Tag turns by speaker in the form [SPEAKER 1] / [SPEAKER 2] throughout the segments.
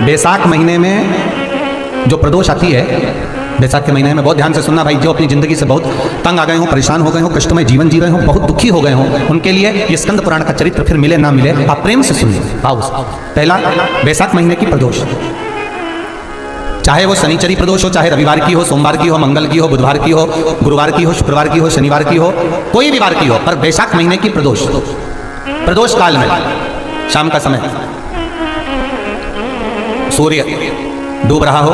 [SPEAKER 1] बैसाख महीने में जो प्रदोष आती है, बैसाख के महीने में बहुत ध्यान से सुनना भाई, जो अपनी ज़िंदगी से बहुत तंग आ गए हों, परेशान हो गए हों, कष्टमय जीवन जी रहे हों, बहुत दुखी हो गए हों, उनके लिए ये स्कंद पुराण का चरित्र फिर मिले ना मिले, आप प्रेम से सुनिए। पहला, बैसाख महीने की प्रदोष, चाहे वो शनिचरी प्रदोष हो, चाहे रविवार की हो, सोमवार की हो, मंगल की हो, बुधवार की हो, गुरुवार की हो, शुक्रवार की हो, शनिवार की हो, कोई भी वार की हो, पर बैसाख महीने की प्रदोष, प्रदोष काल में शाम का समय सूर्य डूब रहा हो,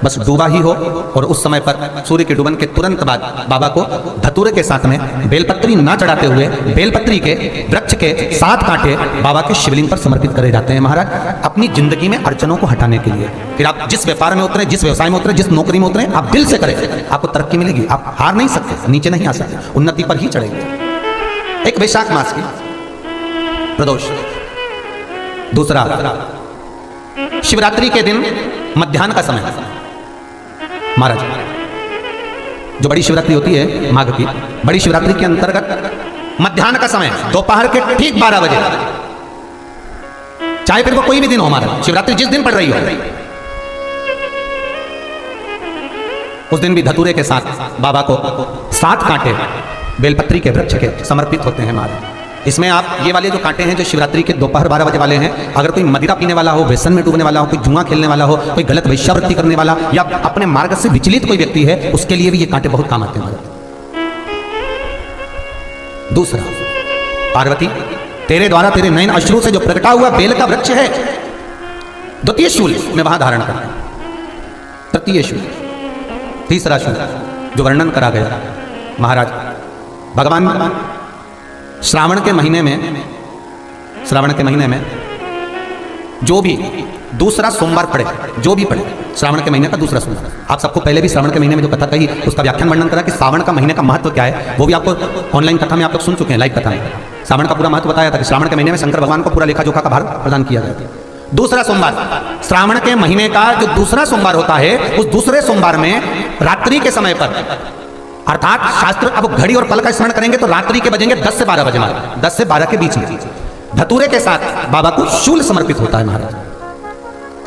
[SPEAKER 1] बस डूबा ही हो, और उस समय पर सूर्य के डूबन के तुरंत बाद बाबा को धतूरे के साथ में बेलपत्री ना चढ़ाते हुए बेलपत्री के वृक्ष के 7 कांटे बाबा के शिवलिंग पर समर्पित करे जाते हैं महाराज, अपनी जिंदगी में अड़चनों को हटाने के लिए। फिर आप जिस व्यापार में उतरे, जिस व्यवसाय में उतरे, जिस नौकरी में उतरे, आप दिल से करें, आपको तरक्की मिलेगी, आप हार नहीं सकते, नीचे नहीं आ सकते, उन्नति पर ही चढ़ेंगे। एक बैसाख मास की प्रदोष। दूसरा, शिवरात्रि के दिन मध्याह्न का समय महाराज, जो बड़ी शिवरात्रि होती है माघ की, बड़ी शिवरात्रि के अंतर्गत मध्याह्न का समय, दोपहर के ठीक 12 बजे, चाहे फिर वो कोई भी दिन हो महाराज, शिवरात्रि जिस दिन पड़ रही हो, उस दिन भी धतूरे के साथ बाबा को 7 कांटे बेलपत्री के वृक्ष के समर्पित होते हैं महाराज। इसमें आप ये वाले जो कांटे हैं जो शिवरात्रि के दोपहर 12 बजे वाले हैं, अगर कोई मदिरा पीने वाला हो, व्यसन में डूबने वाला हो, कोई जुआ खेलने वाला हो, कोई गलत वेश्यावृत्ति करने वाला, या अपने मार्ग से विचलित कोई व्यक्ति है, उसके लिए भी ये कांटे बहुत काम आते हैं। दूसरा, पार्वती तेरे द्वारा तेरे नयन अश्रु से जो प्रकटा हुआ बेल का वृक्ष है, द्वितीय शूल में वहां धारण करते हैं, तृतीय शूल, तीसरा शूल जो वर्णन करा गया महाराज, भगवान श्रावण के महीने में जो भी दूसरा सोमवार पड़े, जो भी पड़े श्रावण के महीने का दूसरा सोमवार, आप सबको पहले भी श्रावण के महीने में जो कथा कही उसका व्याख्यान वर्णन करा कि श्रावण का महीने का महत्व क्या है, वो भी आपको ऑनलाइन कथा में आप लोग सुन चुके हैं, लाइव कथा में श्रावण का पूरा महत्व बताया था कि श्रावण के महीने में शंकर भगवान को पूरा लेखा जोखा का भार प्रदान किया गया था। दूसरा सोमवार, श्रावण के महीने का जो दूसरा सोमवार होता है, उस दूसरे सोमवार में रात्रि के समय पर, अर्थात शास्त्र अब घड़ी और पल का स्मरण करेंगे तो रात्रि के बजेंगे 10 से 12 बजे महाराज, 10 से 12 के बीच में धतूरे के साथ बाबा को शूल समर्पित होता है महाराज।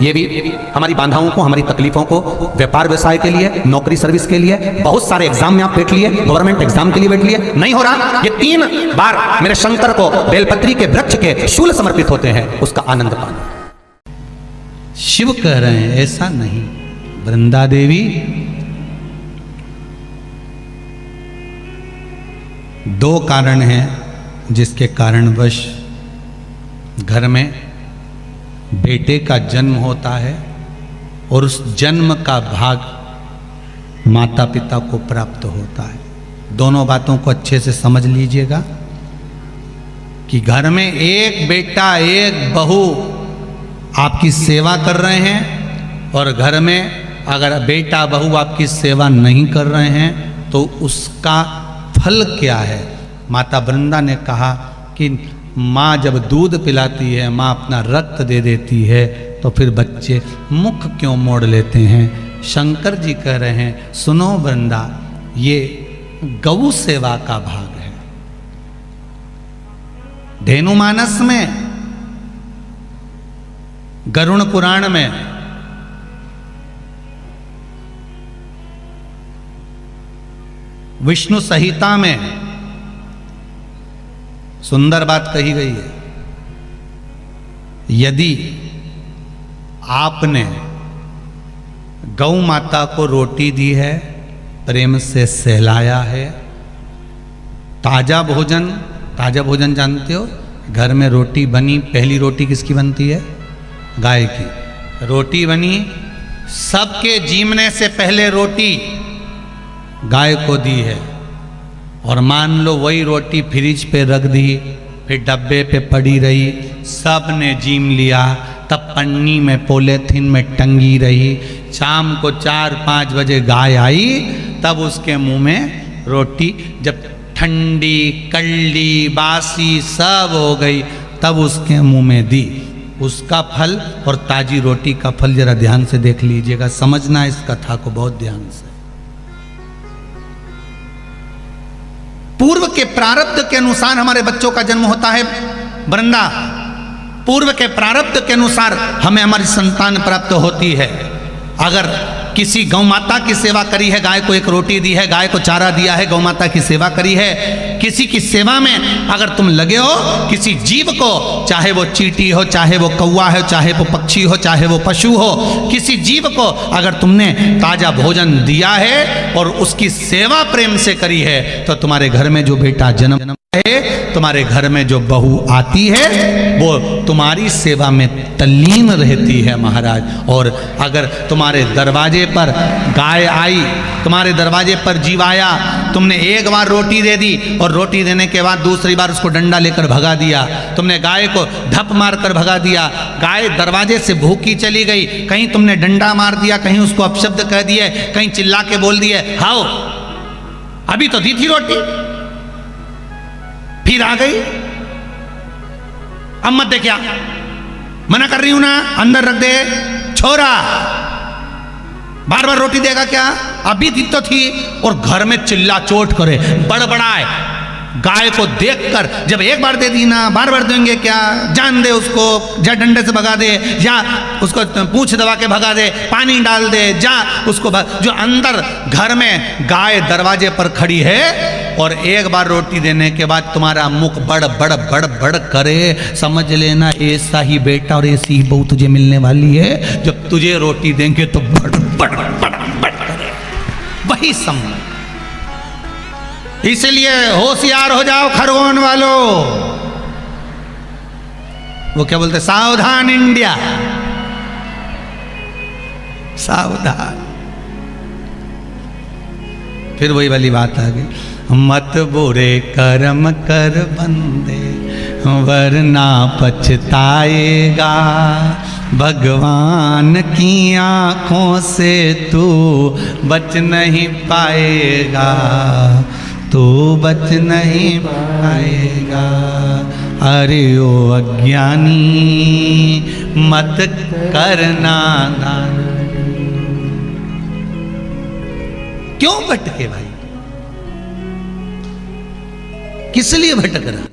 [SPEAKER 1] ये भी हमारी बाधाओं को, हमारी तकलीफों को, व्यापार व्यवसाय के लिए, नौकरी सर्विस के लिए, बहुत सारे एग्जाम में आप बैठ लिए, गवर्नमेंट एग्जाम के लिए बैठ लिए, नहीं हो रहा, ये 3 बार मेरे शंकर को बेलपत्री के वृक्ष के शूल समर्पित होते हैं, उसका आनंद पाना।
[SPEAKER 2] शिव कह रहे हैं ऐसा नहीं, वृंदा देवी 2 कारण हैं जिसके कारणवश घर में बेटे का जन्म होता है और उस जन्म का भाग माता पिता को प्राप्त होता है। दोनों बातों को अच्छे से समझ लीजिएगा कि घर में एक बेटा एक बहू आपकी सेवा कर रहे हैं, और घर में अगर बेटा बहू आपकी सेवा नहीं कर रहे हैं तो उसका फल क्या है। माता वृंदा ने कहा कि माँ जब दूध पिलाती है, माँ अपना रक्त दे देती है, तो फिर बच्चे मुख क्यों मोड़ लेते हैं। शंकर जी कह रहे हैं सुनो वृंदा, ये गौ सेवा का भाग है। धेनुमानस में, गरुण पुराण में विष्णु संहिता में सुंदर बात कही गई है। यदि आपने गौ माता को रोटी दी है, प्रेम से सहलाया है, ताजा भोजन जानते हो, घर में रोटी बनी, पहली रोटी किसकी बनती है? गाय की। रोटी बनी, सबके जीवने से पहले रोटी गाय को दी है, और मान लो वही रोटी फ्रिज पे रख दी, फिर डब्बे पे पड़ी रही, सब ने जीम लिया, तब पन्नी में पॉलीथिन में टंगी रही, शाम को 4-5 बजे गाय आई, तब उसके मुंह में रोटी जब ठंडी कल्ली बासी सब हो गई, तब उसके मुंह में दी। उसका फल और ताजी रोटी का फल जरा ध्यान से देख लीजिएगा, समझना इस कथा को बहुत ध्यान से। पूर्व के प्रारब्ध के अनुसार हमारे बच्चों का जन्म होता है वृंदा, पूर्व के प्रारब्ध के अनुसार हमें हमारी संतान प्राप्त होती है। अगर किसी गौ माता की सेवा करी है, गाय को एक रोटी दी है, गाय को चारा दिया है, गौ माता की सेवा करी है, किसी की सेवा में अगर तुम लगे हो, किसी जीव को, चाहे वो चींटी हो, चाहे वो कौवा हो, चाहे वो पक्षी हो, चाहे वो पशु हो, किसी जीव को अगर तुमने ताजा भोजन दिया है और उसकी सेवा प्रेम से करी है, तो तुम्हारे घर में जो बेटा जन्म है, तुम्हारे घर में जो बहू आती है, वो तुम्हारी सेवा में तल्लीन रहती है महाराज। और अगर तुम्हारे दरवाजे पर गाय आई, तुम्हारे दरवाजे पर जीव आया, तुमने एक बार रोटी दे दी और रोटी देने के बाद दूसरी बार उसको डंडा लेकर भगा दिया, तुमने गाय को धप मार कर भगा दिया, गाय दरवाजे से भूखी चली गई, कहीं तुमने डंडा मार दिया, कहीं उसको अपशब्द कह दिए, कहीं चिल्ला के बोल दिए, हाओ अभी तो दी थी रोटी, फिर आ गई, अब मत दे, क्या मना कर रही हूं ना, अंदर रख दे छोरा, बार बार रोटी देगा क्या, अभी दी तो थी, और घर में चिल्ला चोट करे, बड़बड़ाए। गाय को देखकर जब एक बार दे दी ना, बार बार देंगे क्या, जान दे उसको, जा डंडे से भगा दे, या उसको पूंछ दबा के भगा दे, पानी डाल दे, जा उसको जो अंदर घर में गाय दरवाजे पर खड़ी है और एक बार रोटी देने के बाद तुम्हारा मुख बड़ बड़ बड़ बड़ करे, समझ लेना ऐसा ही बेटा और ऐसी ही बहू तुझे मिलने वाली है, जब तुझे रोटी देंगे तो बड़ बड़ बड़ बड़ करे, वही समझ। इसलिए होशियार हो जाओ खरगोन वालों, वो क्या बोलते, सावधान इंडिया, सावधान। फिर वही वाली बात आ गई, मत बुरे कर्म कर बंदे वरना पछताएगा, भगवान की आंखों से तू बच नहीं पाएगा, तू बच नहीं पाएगा। अरे ओ अज्ञानी मत करना दान। क्यों भटके भाई, किस लिए भटक रहा?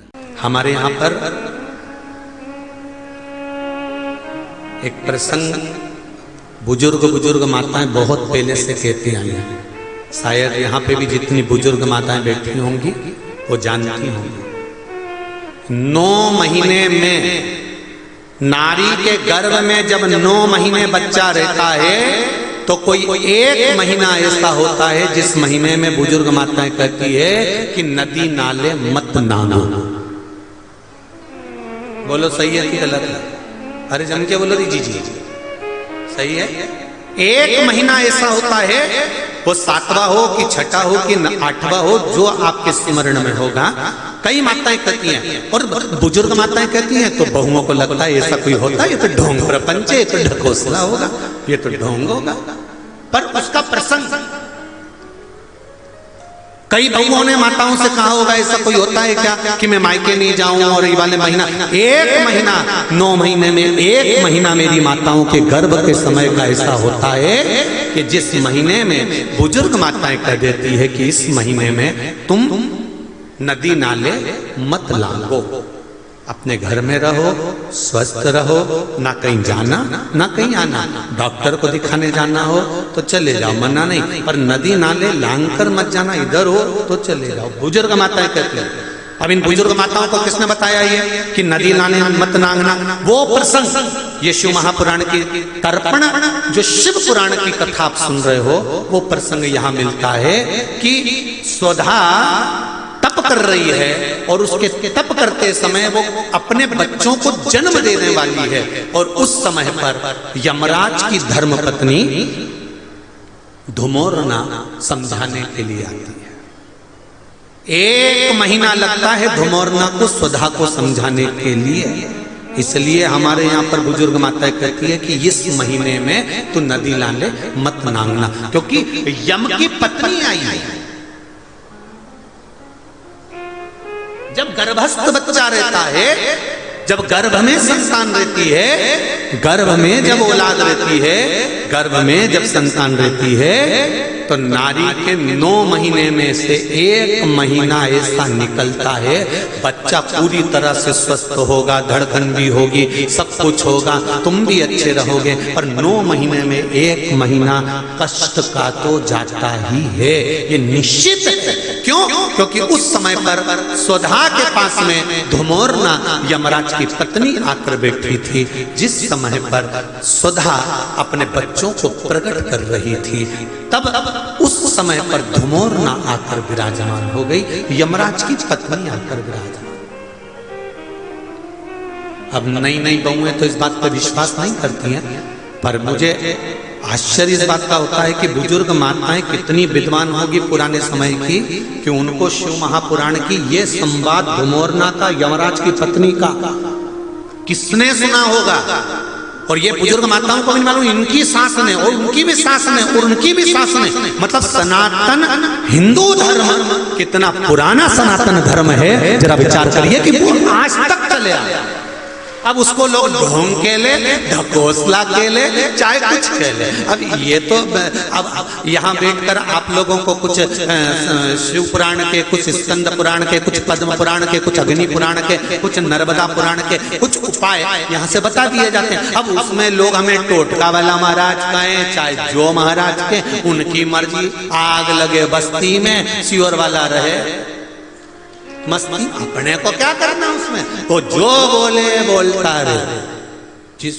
[SPEAKER 1] हमारे यहाँ पर एक प्रसंग बुजुर्ग माताएं बहुत पहले से कहती आई हैं, शायद यहाँ पे भी जितनी बुजुर्ग माताएं बैठी होंगी वो जानती होंगी। 9 महीने में नारी के गर्भ में जब 9 महीने बच्चा रहता है तो कोई एक महीना ऐसा होता है जिस महीने में बुजुर्ग माताएं कहती है कि नदी नाले मत नहाना। बोलो सही है कि गलत है? अरे जम के बोलो जी जी सही है। एक महीना ऐसा होता है, वो 7वां हो कि 6ठा हो कि 8वां हो, जो आपके स्मरण में होगा। कई माताएं कहती हैं और बुजुर्ग माताएं कहती हैं तो बहुओं को लगता है ऐसा कोई होता है, ये तो ढोंग प्रपंच है, ये तो ढकोसला होगा, ये तो ढोंग होगा। पर उसका प्रसंग कई बहुओं ने माताओं से कहा होगा ऐसा कोई होता है क्या कि मैं मायके नहीं जाऊं और ये वाले महीना, एक महीना 9 महीने में एक महीना मेरी माताओं के गर्भ के समय का ऐसा होता है कि जिस महीने में बुजुर्ग माताएं कह देती है कि इस महीने में तुम नदी नाले मत लांगो, अपने घर में रहो, स्वस्थ रहो, ना कहीं जाना ना कहीं आना। डॉक्टर को दिखाने जाना हो तो चले जाओ, मना नहीं, पर नदी नाले लांग कर मत जाना, इधर हो तो चले जाओ। बुजुर्ग माताएं कहती हैं। अब इन बुजुर्ग माताओं को किसने बताया ये कि नदी नाले मत नांगना? वो प्रसंग ये शिव महापुराण की तर्पण, जो शिव पुराण की कथा आप सुन रहे हो, वो प्रसंग यहाँ मिलता है कि स्वधा तप कर रही है और उसके तप करते समय वो अपने बच्चों को जन्म देने वाली है, और उस समय पर यमराज की धर्मपत्नी धुमोरना समझाने के लिए आती है। 1 महीना लगता है धुमोरना को स्वधा को समझाने के लिए। इसलिए हमारे यहाँ पर बुजुर्ग माताएं कहती है कि इस महीने में तू नदी नाले मत नांगना, क्योंकि यम की पत्नी आई है। जब गर्भस्थ बच्चा रहता है, जब गर्भ में संतान रहती है, गर्भ में जब औलाद रहती है, गर्भ में जब संतान रहती है, तो नारी के 9 महीने में से 1 महीना ऐसा निकलता है, बच्चा पूरी तरह से स्वस्थ होगा, धड़कन भी होगी, सब कुछ होगा, तुम भी अच्छे रहोगे, और 9 महीने में 1 महीना कष्ट का तो जाता ही है, ये निश्चित है। क्यों? क्योंकि उस समय पर स्वधा के पास में धुमोरना यमराज की पत्नी आकर बैठी थी, जिस समय पर स्वधा अपने बच्चों को प्रकट कर रही थी, तब उस समय पर धुमोरना आकर विराजमान हो गई, यमराज की पत्नी आकर विराजमान। अब नई नई बहुएं तो इस बात पर विश्वास नहीं करती हैं, पर मुझे आश्चर्य इस बात का होता है कि बुजुर्ग माताएं कितनी विद्वान होगी पुराने समय की, कि उनको शिव महापुराण की ये संवाद धुमोरना का यमराज की पत्नी का किसने सुना होगा। और ये बुजुर्ग माताओं को भी मालूम, इनकी सास ने और उनकी भी सास ने और उनकी भी सास ने, मतलब सनातन हिंदू धर्म कितना पुराना सनातन धर्म है, जरा विचार करिए कि वो आज तक चले आया। अब उसको लोग ढोंग के ले, ढकोसला के ले, चाहे कुछ के ले। अब ये तो अब यहाँ बैठकर आप लोगों को कुछ शिव पुराण के, कुछ स्कंद पुराण के, कुछ पद्म पुराण के, कुछ अग्नि पुराण के, कुछ नर्मदा पुराण के कुछ उपाय यहाँ से बता दिए जाते हैं। अब उसमें लोग हमें टोटका वाला महाराज कहें, चाहे जो महाराज के, उनकी मर्जी। आग लगे बस्ती में, सियोर वाला रहे मस्ती, अपने को क्या करना उसमें, वो जो बोले बोलता रहे। जिस